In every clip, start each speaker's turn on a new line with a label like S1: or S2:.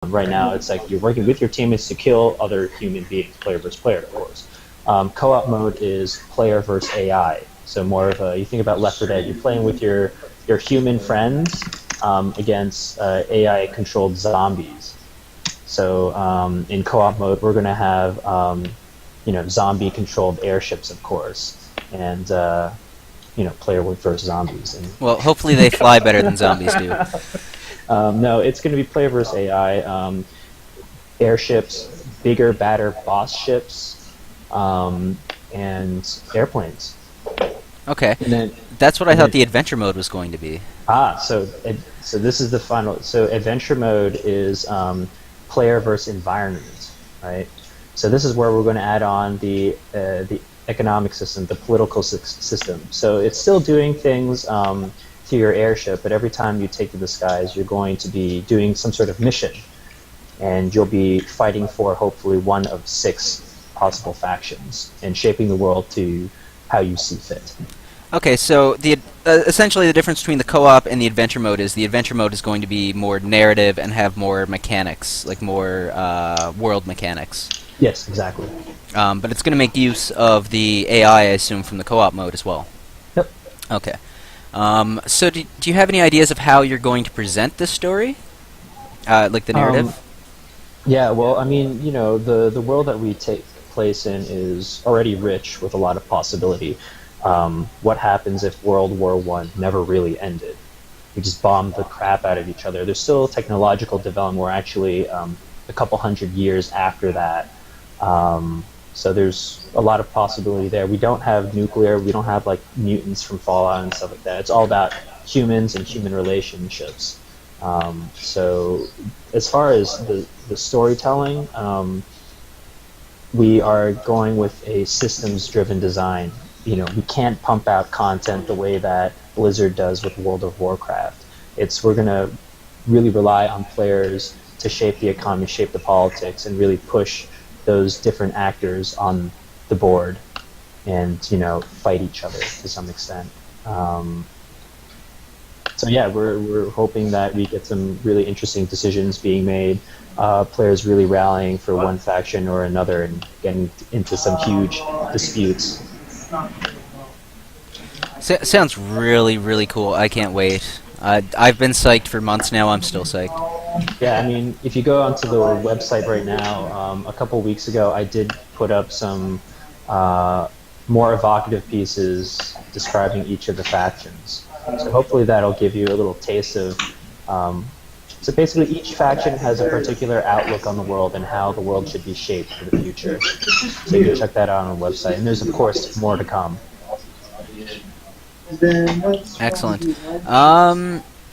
S1: Right now, it's like you're working with your teammates to kill other human beings, player versus player, of course. Co-op mode is player versus AI. So more of a, you think about Left 4 Dead, you're playing with your human friends against AI-controlled zombies. So in co-op mode, we're going to have zombie-controlled airships, of course, and player versus zombies. And
S2: Well, hopefully they fly better than zombies do.
S1: no, it's going to be player versus AI. Airships, bigger, badder boss ships, and airplanes.
S2: Okay.
S1: And then,
S2: That's what I thought the adventure mode was going to be.
S1: so this is the final. So adventure mode is player versus environment, right? So this is where we're going to add on the economic system, the political system. So it's still doing things to your airship, but every time you take to the skies, you're going to be doing some sort of mission, and you'll be fighting for hopefully one of 6 possible factions and shaping the world to how you see fit.
S2: Okay, so essentially the difference between the co-op and the adventure mode is going to be more narrative and have more mechanics, like more world mechanics.
S1: Yes, exactly.
S2: But it's going to make use of the AI, I assume, from the co-op mode as well.
S1: Yep.
S2: Okay. So do you have any ideas of how you're going to present this story? Like the narrative?
S1: Yeah, well, I mean, the world that we take place in is already rich with a lot of possibility. What happens if World War I never really ended? We just bombed the crap out of each other. There's still technological development. We're actually a couple hundred years after that. So there's a lot of possibility there. We don't have nuclear. We don't have like mutants from Fallout and stuff like that. It's all about humans and human relationships. So as far as the storytelling, we are going with a systems-driven design. We can't pump out content the way that Blizzard does with World of Warcraft. We're going to really rely on players to shape the economy, shape the politics, and really push those different actors on the board and, fight each other to some extent. So yeah, we're hoping that we get some really interesting decisions being made, players really rallying for one faction or another and getting into some huge disputes.
S2: Sounds really, really cool. I can't wait. I've been psyched for months now. I'm still psyched.
S1: Yeah, I mean, if you go onto the website right now, a couple weeks ago I did put up some more evocative pieces describing each of the factions. So hopefully that'll give you a little taste of... so basically each faction has a particular outlook on the world and how the world should be shaped for the future. So you can check that out on the website. And there's, of course, more to come.
S2: Excellent.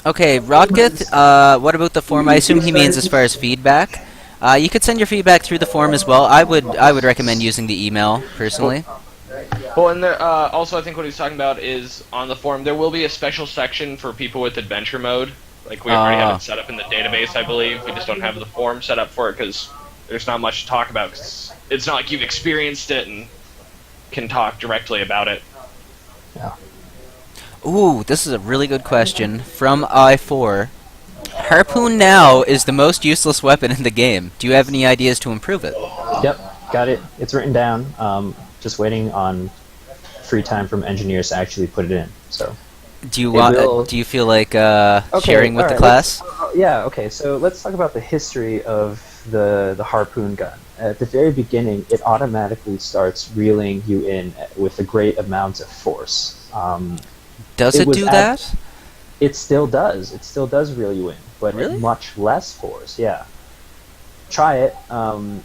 S2: Okay, Rodgith, what about the form? I assume he means as far as feedback. You could send your feedback through the forum as well. I would recommend using the email, personally.
S3: Well, and there, also I think what he's talking about is on the forum there will be a special section for people with adventure mode. Like we already have it set up in the database, I believe. We just don't have the forum set up for it because there's not much to talk about. Cause it's not like you've experienced it and can talk directly about it.
S1: Yeah.
S2: Ooh, this is a really good question from I4. Harpoon now is the most useless weapon in the game. Do you have any ideas to improve it?
S1: Yep, got it. It's written down. Just waiting on free time from engineers to actually put it in. So.
S2: Do you feel like sharing with the class?
S1: Yeah. Okay. So let's talk about the history of the harpoon gun. At the very beginning, it automatically starts reeling you in with a great amount of force.
S2: Does it do that?
S1: It still does. It still does reel you in, but
S2: really?
S1: At much less force. Yeah. Try it.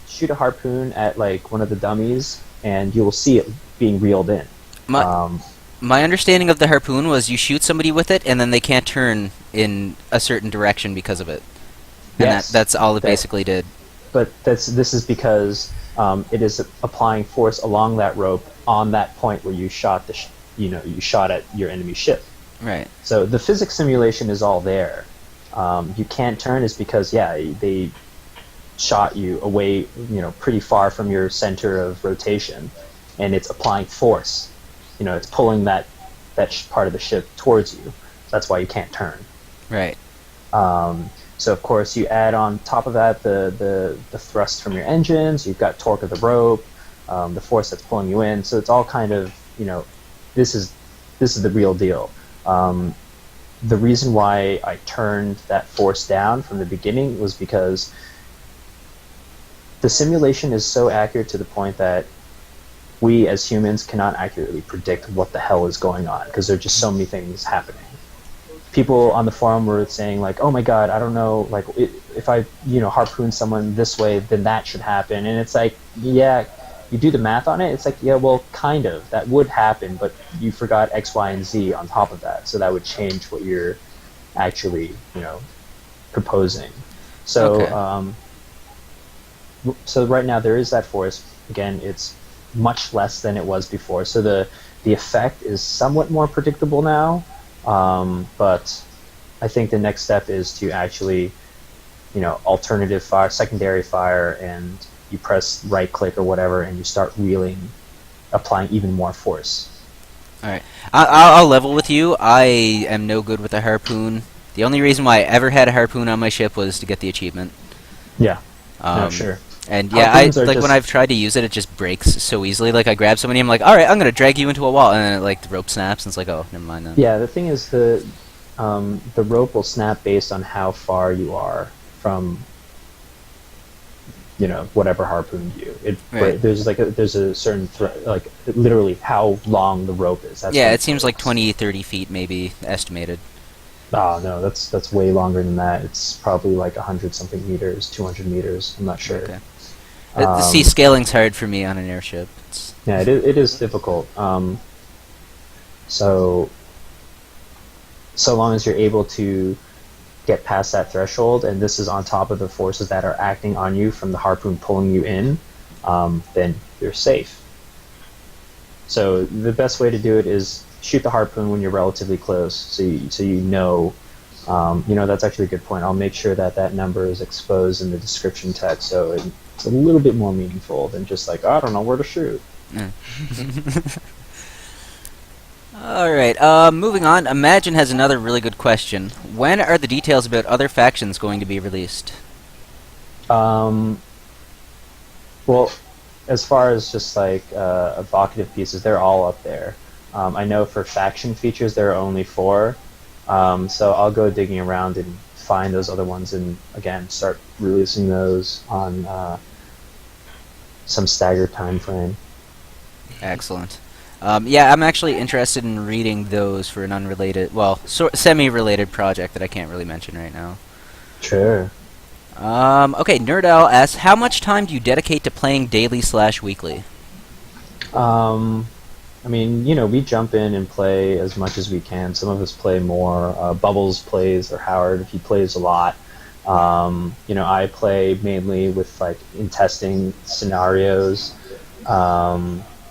S1: Shoot a harpoon at like one of the dummies, and you will see it being reeled in.
S2: My understanding of the harpoon was you shoot somebody with it, and then they can't turn in a certain direction because of it. And
S1: yes,
S2: that's all it basically did.
S1: But this is because it is applying force along that rope on that point where you shot you shot at your enemy ship.
S2: Right.
S1: So the physics simulation is all there. You can't turn is because they shot you away, pretty far from your center of rotation, and it's applying force. It's pulling that part of the ship towards you. So that's why you can't turn.
S2: Right.
S1: So of course you add on top of that the thrust from your engines. You've got torque of the rope, the force that's pulling you in. So it's all kind of, this is the real deal. The reason why I turned that force down from the beginning was because the simulation is so accurate to the point that we as humans cannot accurately predict what the hell is going on, because there are just so many things happening. People on the forum were saying like, "Oh my God, I don't know, like if I harpoon someone this way, then that should happen." And it's like, yeah, you do the math on it. It's like, yeah, well, kind of that would happen, but you forgot X, Y, and Z on top of that, so that would change what you're actually proposing. So
S2: Okay.
S1: so right now there is that force. Again, it's much less than it was before. So the effect is somewhat more predictable now. But I think the next step is to actually, alternative fire, secondary fire, and you press right click or whatever, and you start reeling, applying even more force.
S2: All right. I'll level with you. I am no good with a harpoon. The only reason why I ever had a harpoon on my ship was to get the achievement.
S1: Yeah, no,
S2: Um,
S1: sure.
S2: And yeah,
S1: Harpoons are
S2: like
S1: just
S2: when I've tried to use it, it just breaks so easily. Like I grab somebody, I'm like, all right, I'm gonna drag you into a wall, and then the rope snaps, and it's like, oh, never mind then.
S1: yeah. The thing is the rope will snap based on how far you are from whatever harpooned you.
S2: Right.
S1: There's a certain like literally how long the rope is. That's
S2: Yeah,
S1: what
S2: it seems like
S1: matters.
S2: 20, 30 feet maybe estimated.
S1: Oh no, that's way longer than that. It's probably like 100 something meters, 200 meters. I'm not sure.
S2: Okay. See,
S1: Um,
S2: scaling's hard for me on an airship.
S1: yeah, it is difficult. So so long as you're able to get past that threshold, and this is on top of the forces that are acting on you from the harpoon pulling you in, then you're safe. So the best way to do it is shoot the harpoon when you're relatively close, so that's actually a good point. I'll make sure that that number is exposed in the description text, so it's a little bit more meaningful than just like, I don't know where to shoot.
S2: Mm. All right. Moving on. Imagine has another really good question. When are the details about other factions going to be released?
S1: Um, well, as far as just like evocative pieces, they're all up there. I know for faction features there are only 4, so I'll go digging around and find those other ones, and again start releasing those on some staggered time frame.
S2: Excellent. Yeah, I'm actually interested in reading those for an unrelated, well, semi-related project that I can't really mention right now.
S1: Sure.
S2: Okay, Nerd Owl asks, how much time do you dedicate to playing daily/weekly?
S1: I mean, we jump in and play as much as we can. Some of us play more. Bubbles plays, or Howard, he plays a lot. I play mainly with like in testing scenarios.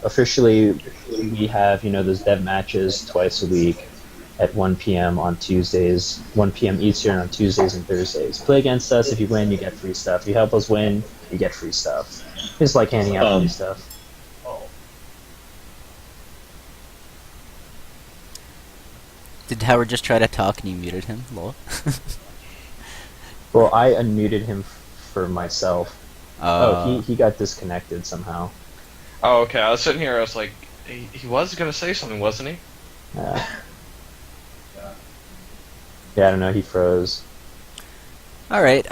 S1: Officially, we have those dev matches twice a week at 1 p.m. on Tuesdays, 1 p.m. Eastern on Tuesdays and Thursdays. Play against us. If you win, you get free stuff. If you help us win, you get free stuff. It's like handing out free stuff.
S2: Did Howard just try to talk and you muted him? Lol.
S1: Well, I unmuted him for myself. Oh,
S2: Uh,
S1: he got disconnected somehow.
S3: Oh, okay. I was sitting here. I was like, he was gonna say something, wasn't he?
S1: Uh, yeah, I don't know. He froze.
S2: Alright,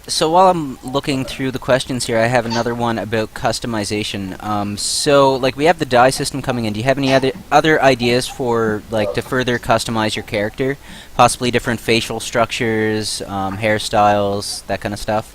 S2: so while I'm looking through the questions here, I have another one about customization. So, like, we have the die system coming in. Do you have any other ideas for, like, to further customize your character? Possibly different facial structures, hairstyles, that kind of stuff?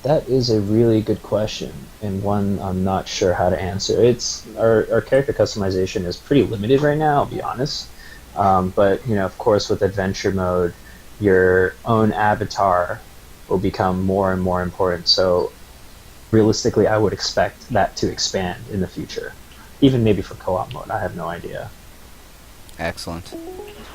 S1: That is a really good question, and one I'm not sure how to answer. It's our character customization is pretty limited right now, I'll be honest. But of course, with adventure mode, your own avatar will become more and more important. So realistically, I would expect that to expand in the future, even maybe for co-op mode. I have no idea.
S2: Excellent.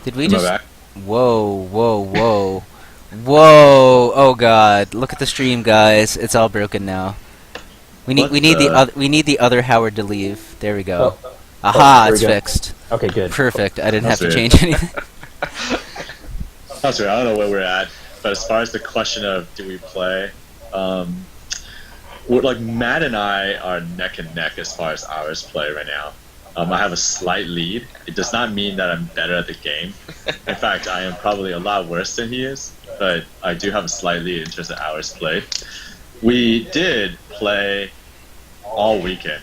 S2: Did we
S4: Am I
S2: just...
S4: back?
S2: Whoa, whoa, whoa. Whoa! Oh god, look at the stream, guys. It's all broken now. We need we need the other Howard to leave. There we go.
S1: Oh,
S2: Aha,
S1: there we
S2: it's
S1: go.
S2: fixed.
S1: Okay, good.
S2: Perfect. I didn't have
S4: That's
S2: to
S4: it.
S2: change anything.
S4: Not sure. I don't know where we're at. But as far as the question of do we play, like Matt and I are neck and neck as far as hours play right now. I have a slight lead. It does not mean that I'm better at the game. In fact, I am probably a lot worse than he is, but I do have a slight lead in terms of hours played. We did play all weekend.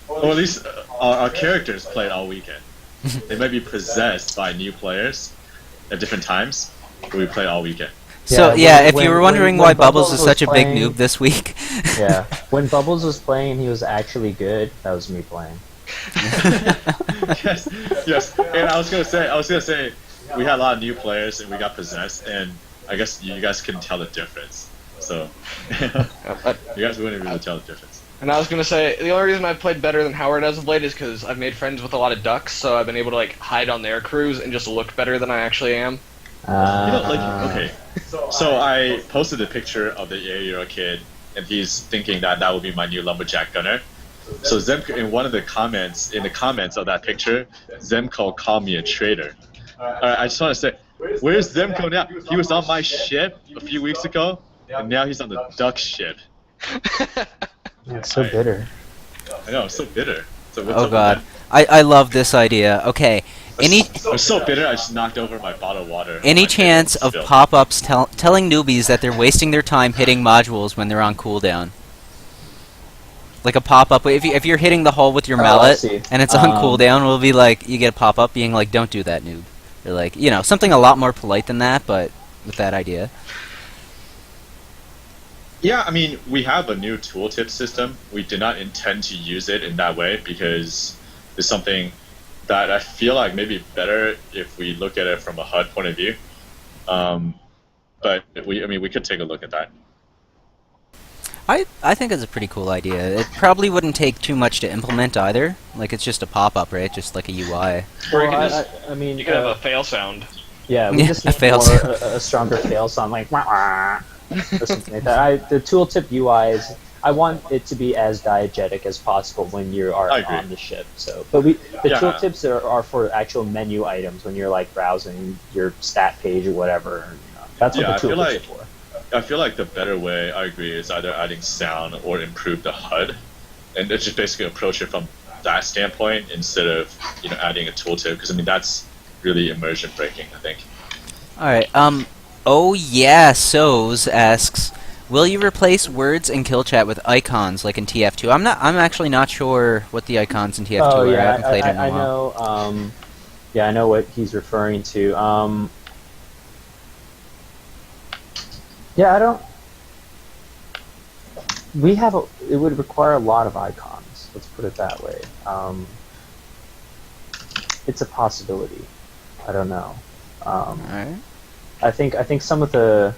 S4: Or at least our characters played all weekend. They might be possessed by new players at different times, but we played all weekend.
S2: So if you were wondering why Bubbles is such a big noob this week,
S1: yeah, when Bubbles was playing, he was actually good. That was me playing.
S4: yes. And I was gonna say, we had a lot of new players and we got possessed, and I guess you guys couldn't tell the difference. So you guys wouldn't really tell the difference.
S3: And I was gonna say the only reason I've played better than Howard as of late is because I've made friends with a lot of ducks, so I've been able to like hide on their crews and just look better than I actually am.
S4: Okay. So I posted a picture of the 8-year-old kid, and he's thinking that would be my new lumberjack gunner. So Zemko, in one of the comments, of that picture, Zemko called me a traitor. I just want to say, where's Zemko now? He was on my ship a few weeks ago, and now he's on the duck ship.
S1: It's so bitter.
S4: I know, I'm so bitter. So what's
S2: oh
S4: up
S2: god,
S4: with that?
S2: I love this idea. Okay,
S4: I'm so bitter. I just knocked over my bottle of water.
S2: any chance of pop-ups telling newbies that they're wasting their time hitting modules when they're on cooldown? Like a pop-up, if you're hitting the hull with your mallet and it's on cooldown, it'll be like, you get a pop-up being like, don't do that, noob. Or like, something a lot more polite than that, but with that idea.
S4: Yeah, I mean, we have a new tooltip system. We did not intend to use it in that way because it's something that I feel like maybe better if we look at it from a HUD point of view. But we could take a look at that.
S2: I think it's a pretty cool idea. It probably wouldn't take too much to implement either. Like, it's just a pop-up, right? Just like a UI.
S3: Or you
S1: Well,
S3: can you could have a fail sound.
S1: Yeah, we just need a stronger fail sound, like wah, wah, or something like that. The tooltip UI is, I want it to be as diegetic as possible when you are on the ship. So, but the tooltips are for actual menu items when you're like browsing your stat page or whatever. That's what the tooltips are for.
S4: I feel like the better way, I agree, is either adding sound or improve the HUD, and it's just basically approach it from that standpoint instead of adding a tooltip, because that's really immersion breaking, I think.
S2: All right. Oh yeah, Soz asks, will you replace words in kill chat with icons like in TF2? I'm actually not sure what the icons in TF2 are. I haven't played it in a while.
S1: I know. I know what he's referring to. Yeah, I don't. It would require a lot of icons. Let's put it that way. It's a possibility. I don't know.
S2: Alright.
S1: I think some of there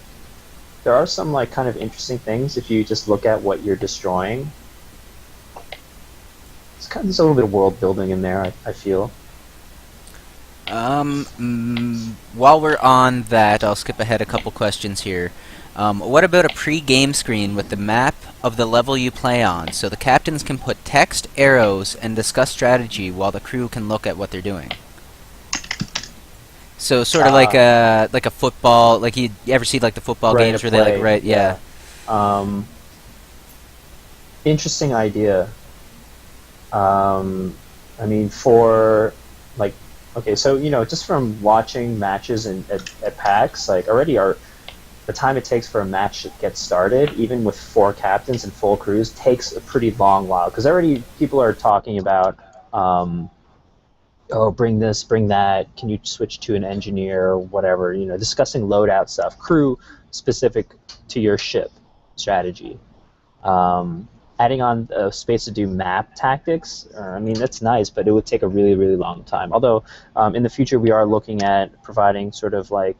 S1: are some like kind of interesting things if you just look at what you're destroying. There's a little bit of world building in there. I feel.
S2: While we're on that, I'll skip ahead a couple questions here. What about a pre-game screen with the map of the level you play on, so the captains can put text, arrows, and discuss strategy while the crew can look at what they're doing? So sort of like a football, like you ever see like the football games where they like yeah.
S1: Interesting idea. For like, okay, so just from watching matches at PAX, like already the time it takes for a match to get started, even with 4 captains and full crews, takes a pretty long while. Because already people are talking about, bring this, bring that, can you switch to an engineer or whatever, discussing loadout stuff, crew specific to your ship strategy. Adding on space to do map tactics, that's nice, but it would take a really, really long time. Although, in the future, we are looking at providing sort of like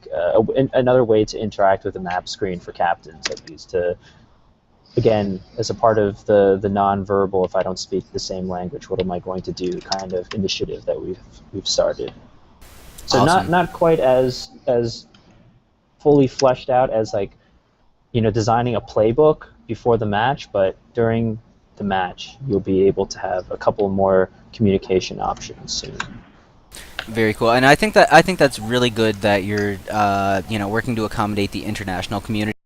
S1: another way to interact with the map screen for captains, at least, to, again, as a part of the non-verbal, if I don't speak the same language, what am I going to do kind of initiative that we've started. So
S2: awesome.
S1: not quite as fully fleshed out as like, designing a playbook before the match, but during the match, you'll be able to have a couple more communication options soon.
S2: Very cool, and I think that's really good that you're working to accommodate the international community.